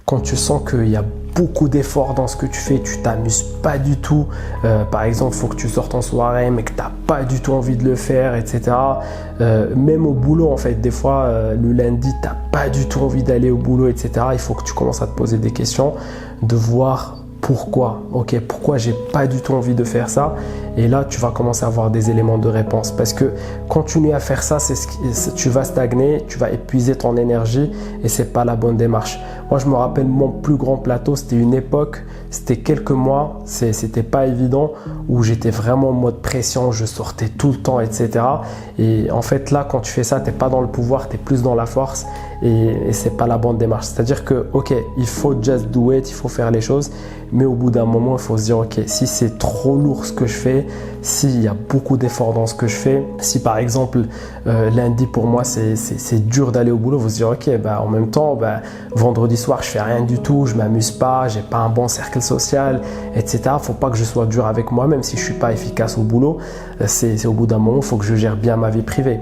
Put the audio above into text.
quand tu sens qu'il y a beaucoup d'efforts dans ce que tu fais, tu t'amuses pas du tout, par exemple, il faut que tu sortes en soirée mais que tu n'as pas du tout envie de le faire, etc. Même au boulot, en fait, des fois, le lundi, tu n'as pas du tout envie d'aller au boulot, etc. Il faut que tu commences à te poser des questions, de voir pourquoi, pourquoi j'ai pas du tout envie de faire ça. Et là, tu vas commencer à avoir des éléments de réponse. Parce que continuer à faire ça, tu vas stagner, tu vas épuiser ton énergie et c'est pas la bonne démarche. Moi, je me rappelle mon plus grand plateau, c'était une époque, c'était quelques mois, c'était pas évident, où j'étais vraiment en mode pression, je sortais tout le temps, etc. Et en fait, là, quand tu fais ça, t'es pas dans le pouvoir, tu es plus dans la force et c'est pas la bonne démarche. C'est-à-dire que, il faut just do it, il faut faire les choses, mais au bout d'un moment, il faut se dire, si c'est trop lourd ce que je fais, s'il y a beaucoup d'efforts dans ce que je fais, si par exemple lundi pour moi c'est dur d'aller au boulot, vous se dire en même temps vendredi soir je fais rien du tout, je m'amuse pas, j'ai pas un bon cercle social, etc. Faut pas que je sois dur avec moi, même si je suis pas efficace au boulot, c'est au bout d'un moment, il faut que je gère bien ma vie privée.